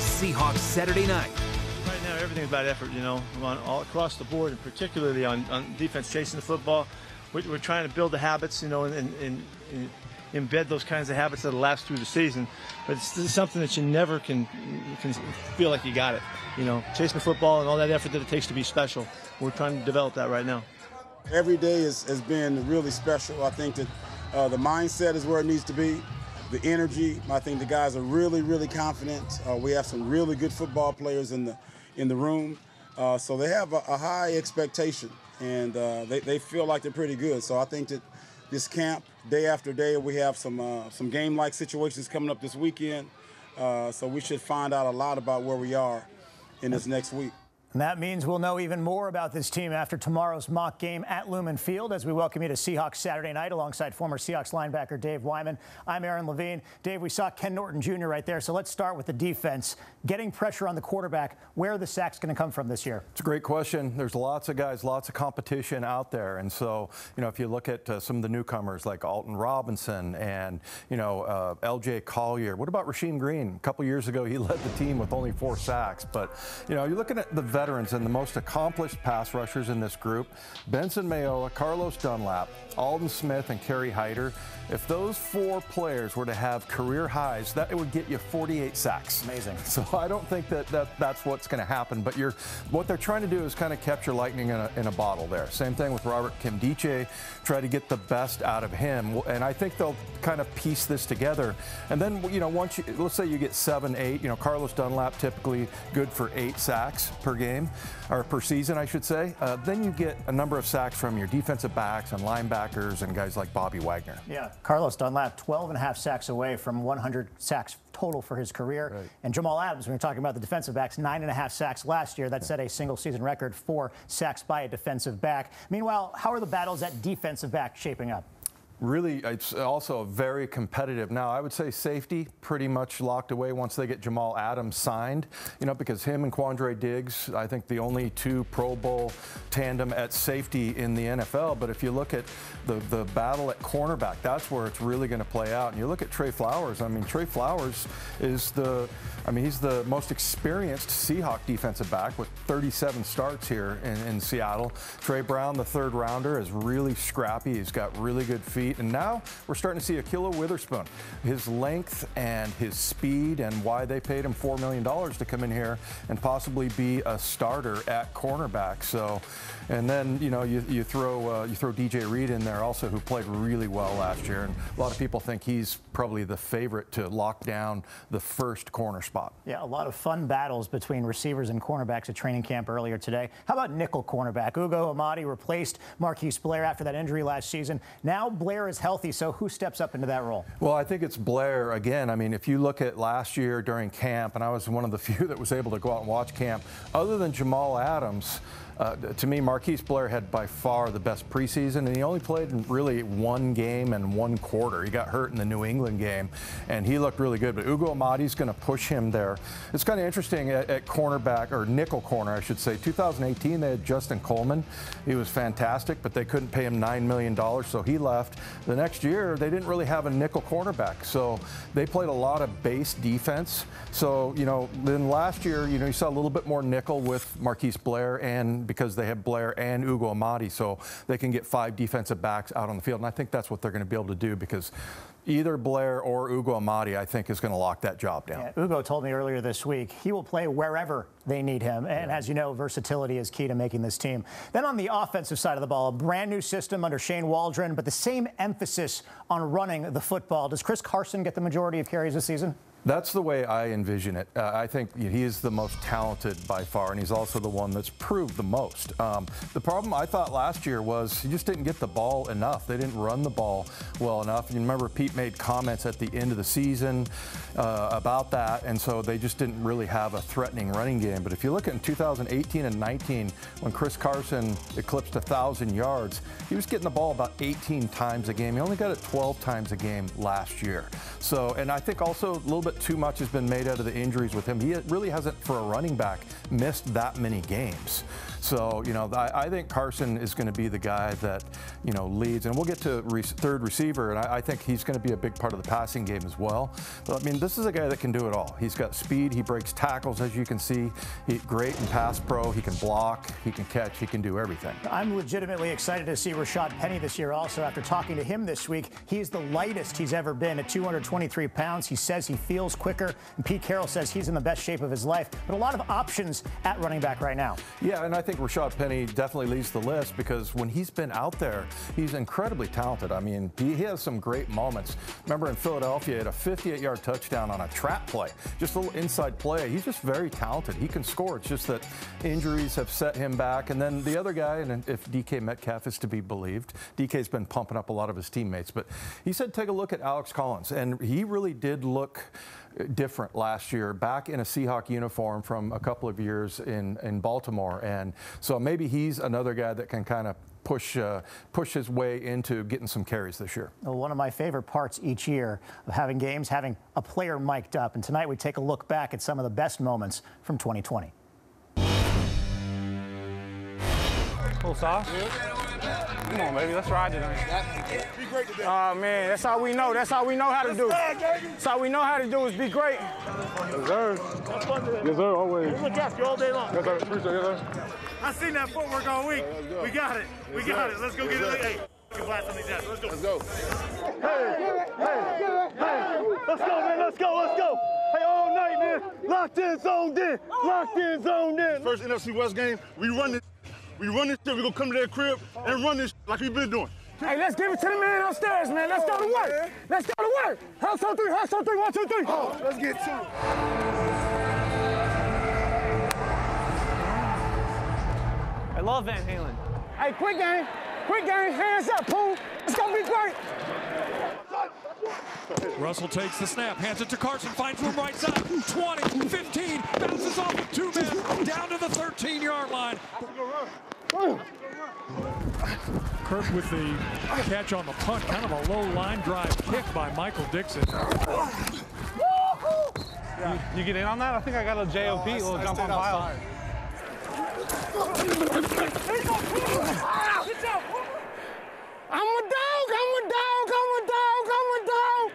is Seahawks Saturday night. Right now, everything's about effort, all across the board, and particularly on defense chasing the football. We're trying to build the habits, and embed those kinds of habits that'll last through the season. But it's something that you never can feel like you got it. Chasing the football and all that effort that it takes to be special. We're trying to develop that right now. Every day has been really special. I think that the mindset is where it needs to be. The energy, I think the guys are really, really confident. We have some really good football players in the room. So they have a high expectation, and they feel like they're pretty good. So I think that this camp, day after day, we have some game-like situations coming up this weekend. So we should find out a lot about where we are in this next week. And that means we'll know even more about this team after tomorrow's mock game at Lumen Field as we welcome you to Seahawks Saturday night alongside former Seahawks linebacker Dave Wyman. I'm Aaron Levine. Dave, we saw Ken Norton Jr. right there, so let's start with the defense. Getting pressure on the quarterback, where are the sacks going to come from this year? It's a great question. There's lots of guys, lots of competition out there. And so, if you look at some of the newcomers like Alton Robinson and, L.J. Collier. What about Rasheem Green? A couple years ago, he led the team with only 4 sacks. But, you're looking at the veterans and the most accomplished pass rushers in this group: Benson Mayowa, Carlos Dunlap, Alden Smith, and Kerry Hyder. If those 4 players were to have career highs, it would get you 48 sacks. Amazing. So I don't think that's what's going to happen. But what they're trying to do is kind of capture lightning in a bottle there. Same thing with Robert Kimdiche. Try to get the best out of him. And I think they'll kind of piece this together. And then, once let's say you get 7, 8, Carlos Dunlap typically good for 8 sacks per game, or per season, I should say. Then you get a number of sacks from your defensive backs and linebackers and guys like Bobby Wagner. Yeah, Carlos Dunlap, 12.5 sacks away from 100 sacks total for his career. Right. And Jamal Adams, when you're talking about the defensive backs, 9.5 sacks last year. That set a single season record for sacks by a defensive back. Meanwhile, how are the battles at defensive back shaping up? Really, it's also very competitive. Now, I would say safety pretty much locked away once they get Jamal Adams signed, because him and Quandre Diggs, I think the only 2 Pro Bowl tandem at safety in the NFL. But if you look at the battle at cornerback, that's where it's really going to play out. And you look at Trey Flowers. Trey Flowers is he's the most experienced Seahawk defensive back with 37 starts here in Seattle. Trey Brown, the 3rd rounder, is really scrappy. He's got really good feet. And now we're starting to see Ahkello Witherspoon. His length and his speed, and why they paid him $4 million to come in here and possibly be a starter at cornerback. So, and then you throw DJ Reed in there also, who played really well last year, and a lot of people think he's probably the favorite to lock down the first corner spot. Yeah, a lot of fun battles between receivers and cornerbacks at training camp earlier today. How about nickel cornerback? Ugo Amadi replaced Marquis Blair after that injury last season. Now Blair is healthy, so who steps up into that role? Well, I think it's Blair again. If you look at last year during camp, and I was one of the few that was able to go out and watch camp, other than Jamal Adams, to me, Marquis Blair had by far the best preseason, and he only played in really 1 game and 1 quarter. He got hurt in the New England game, and he looked really good. But Ugo Amadi's going to push him there. It's kind of interesting at cornerback, or nickel corner, I should say. 2018, they had Justin Coleman. He was fantastic, but they couldn't pay him $9 million, so he left. The next year, they didn't really have a nickel cornerback, so they played a lot of base defense. So, then last year, you saw a little bit more nickel with Marquis Blair, and because they have Blair and Ugo Amadi, so they can get 5 defensive backs out on the field. And I think that's what they're going to be able to do, because either Blair or Ugo Amadi, I think, is going to lock that job down. Yeah, Ugo told me earlier this week he will play wherever they need him. And as you know, versatility is key to making this team. Then on the offensive side of the ball, a brand new system under Shane Waldron, but the same emphasis on running the football. Does Chris Carson get the majority of carries this season? That's the way I envision it. I think he is the most talented by far, and he's also the one that's proved the most. The problem I thought last year was he just didn't get the ball enough. They didn't run the ball well enough. And you remember Pete made comments at the end of the season about that, and so they just didn't really have a threatening running game. But if you look at in 2018 and 19, when Chris Carson eclipsed 1,000 yards, he was getting the ball about 18 times a game. He only got it 12 times a game last year. So, and I think also a little bit bit too much has been made out of the injuries with him. He really hasn't, for a running back, missed that many games. So, you know, I think Carson is going to be the guy that, you know, leads. And we'll get to third receiver, and I think he's going to be a big part of the passing game as well. But, I mean, this is a guy that can do it all. He's got speed. He breaks tackles, as you can see. He's great in pass pro. He can block. He can catch. He can do everything. I'm legitimately excited to see Rashad Penny this year also. After talking to him this week, he's the lightest he's ever been at 223 pounds. He says he feels quicker, and Pete Carroll says he's in the best shape of his life. But a lot of options at running back right now. Yeah, and I think Rashad Penny definitely leads the list because when he's been out there, he's incredibly talented. I mean, he has some great moments. Remember in Philadelphia, he had a 58-yard touchdown on a trap play, just a little inside play. He's just very talented. He can score. It's just that injuries have set him back. And then the other guy, and if DK Metcalf is to be believed, DK's been pumping up a lot of his teammates, but he said take a look at Alex Collins, and he really did look different last year, back in a Seahawk uniform from a couple of years in Baltimore. And so maybe he's another guy that can kind of push his way into getting some carries this year. Well, one of my favorite parts each year of having games, having a player mic'd up. And tonight we take a look back at some of the best moments from 2020. Cool sauce. Come on, baby, let's ride tonight. Be great today. Oh, man, that's all we know. That's all we know how to do. That's all we know how to do is be great. Yes, sir. Yes, sir, always. We'll catch you all day long. Yes, sir. Appreciate it, yes, sir. I seen that footwork all week. We got it. We got it. Let's go get it. Hey, we can blast on these ass. Let's go. Let's go. Hey. Let's go, man. Let's go. Let's go. Hey, all night, man. Locked in, zoned in. Locked in, zoned in. First NFC West game, we run this shit. We're going to come to their crib and run this like we've been doing. Hey, let's give it to the man upstairs, man. Let's go to work. Let's go to work. House on three. House on three. 1, 2, 3. Oh, let's get to it. I love Van Halen. Hey, quick game. Quick game. Hands up, Poole. It's going to be great. Russell takes the snap, hands it to Carson, finds room right side, 20, 15, bounces off of 2 men, down to the 13-yard line. Kirk with the catch on the punt, kind of a low line drive kick by Michael Dixon. You get in on that? I think I got a JOP, a little jump on pile. I'm a dog, I'm a dog, I'm a dog, I'm a dog.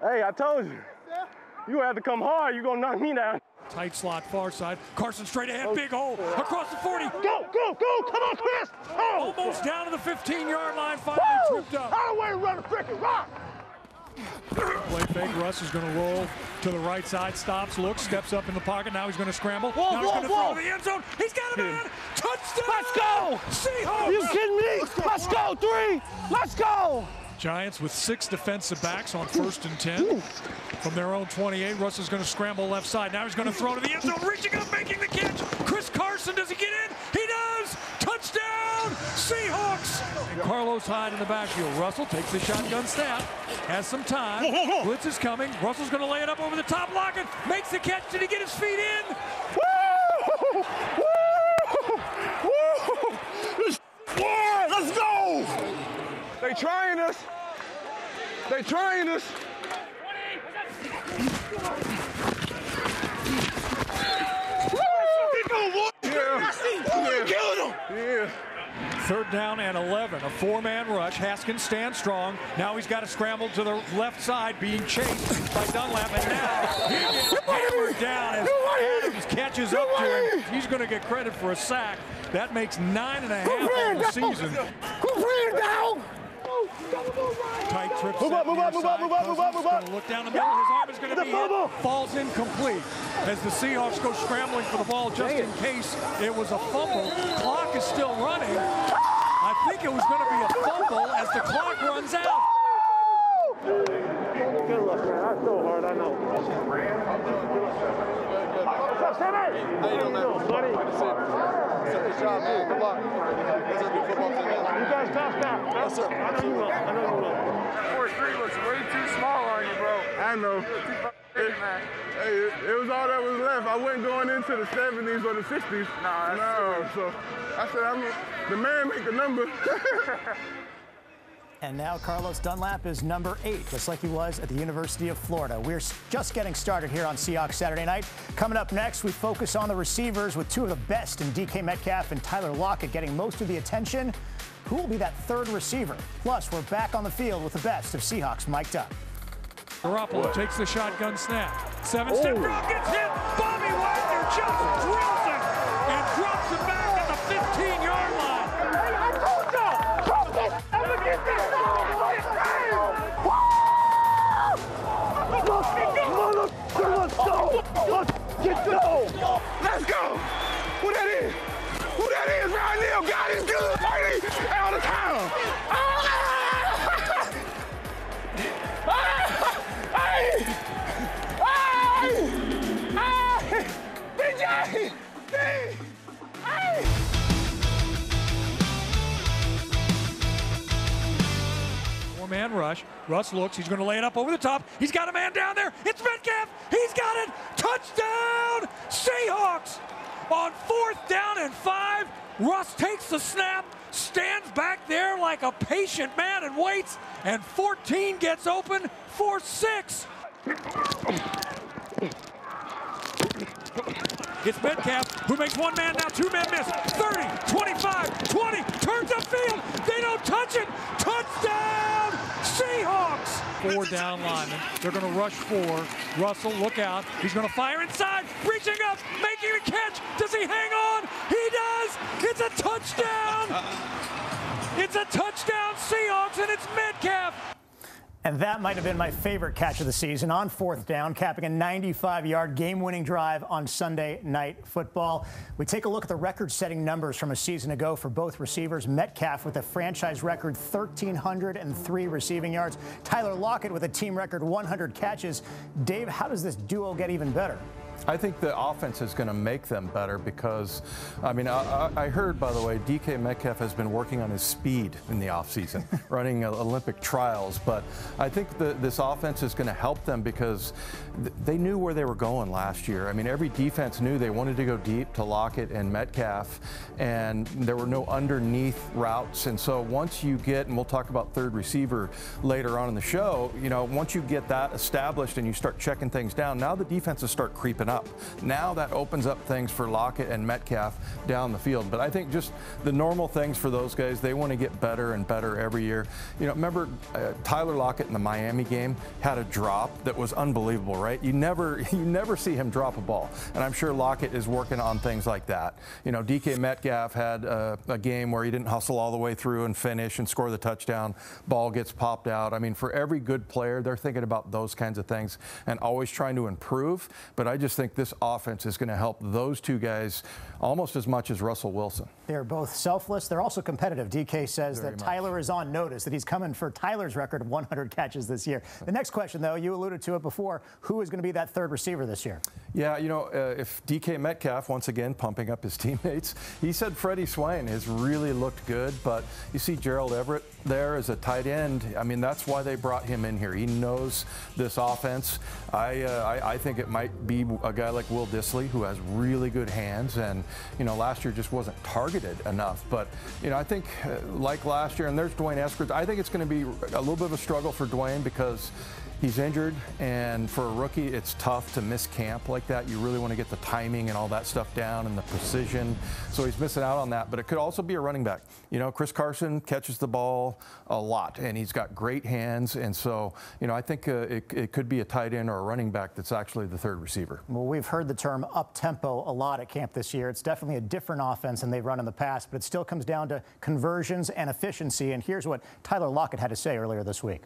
Hey, I told you. You had to come hard. You're going to knock me down. Tight slot, far side. Carson straight ahead, big hole, across the 40. Go, go, go. Come on, Chris. Oh. Almost down to the 15-yard line, finally tripped up. Out of the way, run the freaking rock. Play fake, Russ is going to roll to the right side, stops, looks, steps up in the pocket. Now he's going to scramble. Now he's going to throw to the end zone. He's got a man. Touchdown. Let's go. Seahawks. Are you kidding me? Let's go. 3. Let's go. Giants with 6 defensive backs on 1st and 10. From their own 28, Russ is going to scramble left side. Now he's going to throw to the end zone, reaching up, making the catch. Chris Carson, does he get in? He does! Touchdown, Seahawks! And Carlos Hyde in the backfield. Russell takes the shotgun snap, has some time. Blitz is coming. Russell's going to lay it up over the top, Lockett makes the catch. Did he get his feet in? Woo! Woo! Yeah, let's go! They trying us. They trying us. Yeah. 3rd down and 11, a 4-man rush. Haskins stands strong. Now he's got to scramble to the left side, being chased by Dunlap, and now he gets hammered down as Adams catches up to him. He's going to get credit for a sack. That makes 9.5 on the season. Tight trip. Move up. Look down the middle. His arm is going to be hit. Falls incomplete as the Seahawks go scrambling for the ball just in case it was a fumble. Clock is still running. I think it was going to be a fumble as the clock runs out. That's so hard, I know. What's up, Sammy? How you doing, man? Buddy? Good job, man. Good luck. You guys passed out. Yes, sir. I know you will. I know you will. 4-3 looks way too small on you, bro. I know. Hey, man. Hey, it was all that was left. I wasn't going into the 70s or the 60s. No, so I said, the man make the number. And now Carlos Dunlap is number 8, just like he was at the University of Florida. We're just getting started here on Seahawks Saturday Night. Coming up next, we focus on the receivers with 2 of the best in DK Metcalf and Tyler Lockett getting most of the attention. Who will be that third receiver? Plus, we're back on the field with the best of Seahawks mic'd up. Garoppolo takes the shotgun snap. 7-step drop gets hit. Bobby Wagner just drills it and drops it back at the 15-yard line. Hey, I told y'all! Let's go! Who that is? Who that is right now? God is good, baby! All the time! BJ! Four-man rush. Russ looks. He's going to lay it up over the top. He's got a man down there. It's Metcalf. He's got it. Touchdown, Seahawks. On 4th down and 5, Russ takes the snap, stands back there like a patient man and waits, and 14 gets open for 6. It's Metcalf who makes one man now, 2 men miss. 30, 25, 20, turns upfield. They don't touch it. Touchdown, Seahawks. 4 down linemen. They're going to rush 4. Russell, look out. He's going to fire inside, reaching up, making a catch. Does he hang on? He does. It's a touchdown. It's a touchdown, Seahawks, and it's Metcalf. And that might have been my favorite catch of the season on 4th down, capping a 95-yard game-winning drive on Sunday Night Football. We take a look at the record-setting numbers from a season ago for both receivers. Metcalf with a franchise record 1,303 receiving yards. Tyler Lockett with a team record 100 catches. Dave, how does this duo get even better? I think the offense is going to make them better because, I mean, I heard, by the way, DK Metcalf has been working on his speed in the offseason, running Olympic trials. But I think this offense is going to help them because they knew where they were going last year. I mean, every defense knew they wanted to go deep to Lockett and Metcalf, and there were no underneath routes. And so once you get, and we'll talk about third receiver later on in the show, you know, once you get that established and you start checking things down, now the defenses start creeping up. Now that opens up things for Lockett and Metcalf down the field. But I think just the normal things for those guys, they want to get better and better every year. You know, remember Tyler Lockett in the Miami game had a drop that was unbelievable, right? You never see him drop a ball. And I'm sure Lockett is working on things like that. You know, DK Metcalf had a game where he didn't hustle all the way through and finish and score the touchdown. Ball gets popped out. I mean, for every good player, they're thinking about those kinds of things and always trying to improve. But I just think this offense is going to help those 2 guys almost as much as Russell Wilson. They're both selfless. They're also competitive. DK says that Tyler is on notice, that he's coming for Tyler's record of 100 catches this year. The next question, though, you alluded to it before. Who is going to be that third receiver this year? Yeah, you know, if DK Metcalf, once again, pumping up his teammates, he said Freddie Swain has really looked good, but you see Gerald Everett there as a tight end. I mean, that's why they brought him in here. He knows this offense. I think it might be a guy like Will Dissly, who has really good hands, and, you know, last year just wasn't targeted enough. But, you know, I think like last year, and there's Dwayne Eskridge, I think it's going to be a little bit of a struggle for Dwayne because he's injured, and for a rookie, it's tough to miss camp like that. You really want to get the timing and all that stuff down and the precision. So he's missing out on that. But it could also be a running back. You know, Chris Carson catches the ball a lot, and he's got great hands. And so, you know, I think it could be a tight end or a running back that's actually the third receiver. Well, we've heard the term up-tempo a lot at camp this year. It's definitely a different offense than they've run in the past, but it still comes down to conversions and efficiency. And here's what Tyler Lockett had to say earlier this week.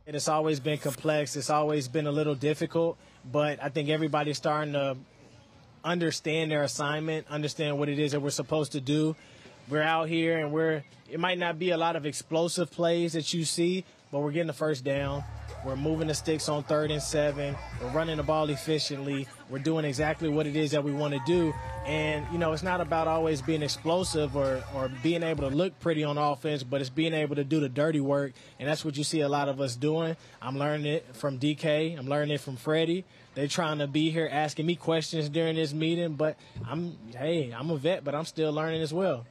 It's always been complex. It's always been a little difficult, but I think everybody's starting to understand their assignment, understand what it is that we're supposed to do. We're out here and it might not be a lot of explosive plays that you see, but we're getting the first down. We're moving the sticks on 3rd and 7. We're running the ball efficiently. We're doing exactly what it is that we want to do. And, you know, it's not about always being explosive or being able to look pretty on offense, but it's being able to do the dirty work. And that's what you see a lot of us doing. I'm learning it from DK. I'm learning it from Freddie. They're trying to be here asking me questions during this meeting, but I'm a vet, but I'm still learning as well.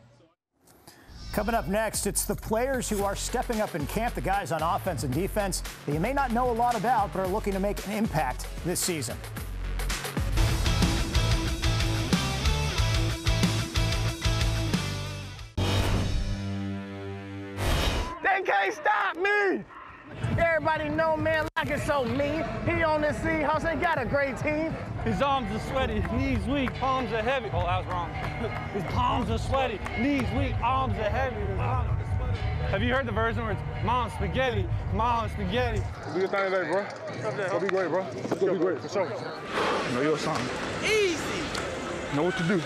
Coming up next, it's the players who are stepping up in camp, the guys on offense and defense that you may not know a lot about but are looking to make an impact this season. They can't stop me! Everybody know, man, like it's so mean. He on the Seahawks, they got a great team. His arms are sweaty, knees weak, palms are heavy. Oh, I was wrong. His palms are sweaty, knees weak, arms are heavy. Have you heard the version where it's Mom Spaghetti, Mom Spaghetti? Do your thing today, bro. It's gonna be great, bro. It's gonna be great, for sure. You know your something. Easy. Know what to do.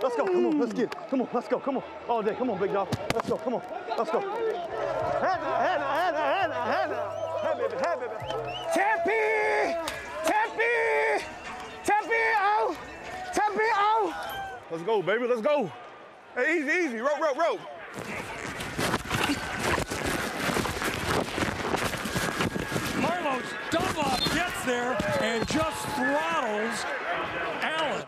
Let's go, come on, let's get it. Come on, let's go, come on. All day, come on, big dog. Let's go, come on, let's go. Hey, baby, hey, baby. Tempe, oh, Tempe, oh. Let's go, baby, let's go. Hey, easy, easy, rope. Carlos Dunlop gets there and just throttles Allen.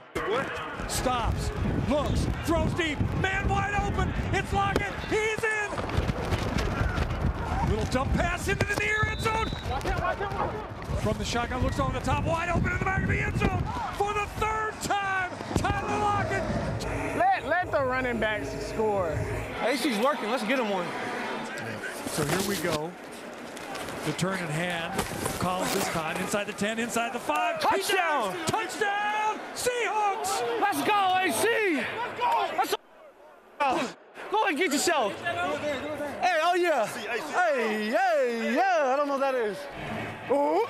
Stops, looks, throws deep, man wide open. It's Lockett, he's in. Little dump pass into the near end zone. From the shotgun, looks over the top, wide open in the back of the end zone for the 3rd time. Tyler Lockett. Let the running backs score. AC's working, let's get him one. So here we go. The turn in hand. Collins this time, inside the 10, inside the 5. Touchdown! Touchdown! Seahawks! Let's go, AC! Let's go! Go and get yourself. Hey, oh yeah. Hey, yeah. I don't know what that is. Ooh.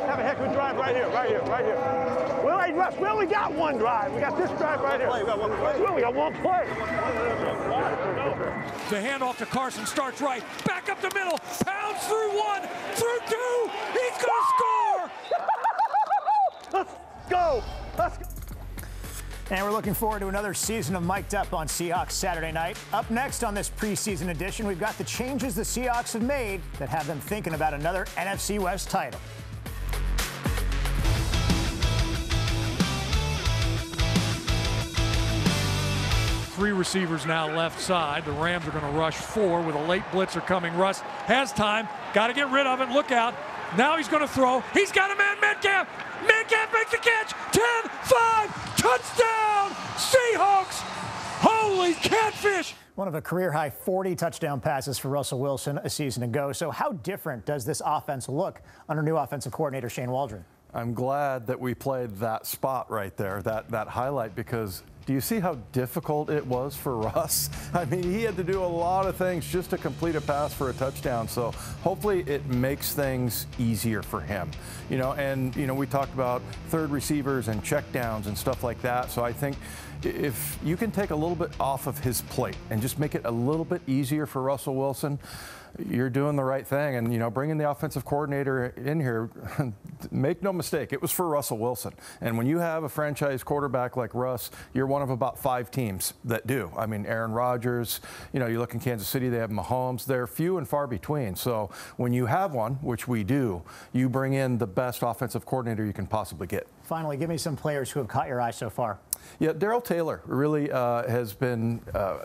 Have a heck of a drive right here. Well, hey, Russ, we only got one drive. We got this drive right here. We only got one play. The handoff to Carson starts right, back up the middle, pounds through 1, through 2, he's gonna score! Let's go. And we're looking forward to another season of Mic'd Up on Seahawks Saturday night. Up next on this preseason edition, we've got the changes the Seahawks have made that have them thinking about another NFC West title. Three receivers now left side. The Rams are going to rush 4 with a late blitzer coming. Russ has time. Got to get rid of it. Look out. Now he's going to throw. He's got a man, Metcalf. Metcalf makes the catch. 10, 5, touchdown, Seahawks. Holy catfish. One of a career-high 40 touchdown passes for Russell Wilson a season ago. So how different does this offense look under new offensive coordinator Shane Waldron? I'm glad that we played that spot right there, that highlight, because do you see how difficult it was for Russ? I mean, he had to do a lot of things just to complete a pass for a touchdown. So hopefully it makes things easier for him. You know, and, you know, we talked about third receivers and checkdowns and stuff like that. So I think if you can take a little bit off of his plate and just make it a little bit easier for Russell Wilson, you're doing the right thing. And, you know, bringing the offensive coordinator in here, make no mistake, it was for Russell Wilson. And when you have a franchise quarterback like Russ, you're one of about 5 teams that do. I mean, Aaron Rodgers, you know, you look in Kansas City, they have Mahomes. They're few and far between. So when you have one, which we do, you bring in the best offensive coordinator you can possibly get. Finally, give me some players who have caught your eye so far. Yeah, Daryl Taylor really has been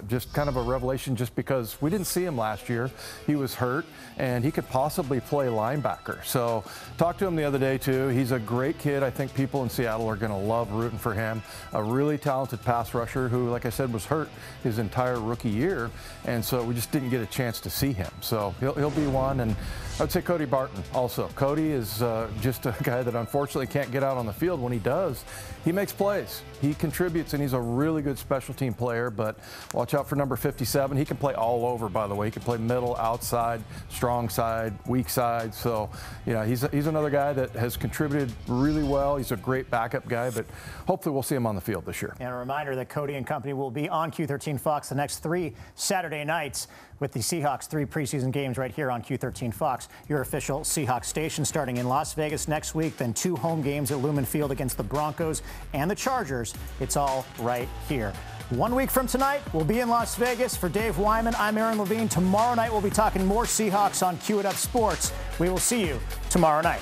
just kind of a revelation, just because we didn't see him last year. He was hurt, and he could possibly play linebacker. So talked to him the other day, too. He's a great kid. I think people in Seattle are going to love rooting for him. A really talented pass rusher who, like I said, was hurt his entire rookie year, and so we just didn't get a chance to see him. So he'll be one. And I would say Cody Barton also. Cody is just a guy that unfortunately can't get out on the field field, when he does, he makes plays. He contributes, and he's a really good special team player, but watch out for number 57. He can play all over, by the way. He can play middle, outside, strong side, weak side. So, you know, he's another guy that has contributed really well. He's a great backup guy, but hopefully we'll see him on the field this year. And a reminder that Cody and company will be on Q13 Fox the next 3 Saturday nights with the Seahawks 3 preseason games right here on Q13 Fox, your official Seahawks station, starting in Las Vegas next week, then 2 home games at Lumen Field against the Broncos and the Chargers. It's all right here. 1 week from tonight, we'll be in Las Vegas. For Dave Wyman, I'm Aaron Levine. Tomorrow night, we'll be talking more Seahawks on Q It Up Sports. We will see you tomorrow night.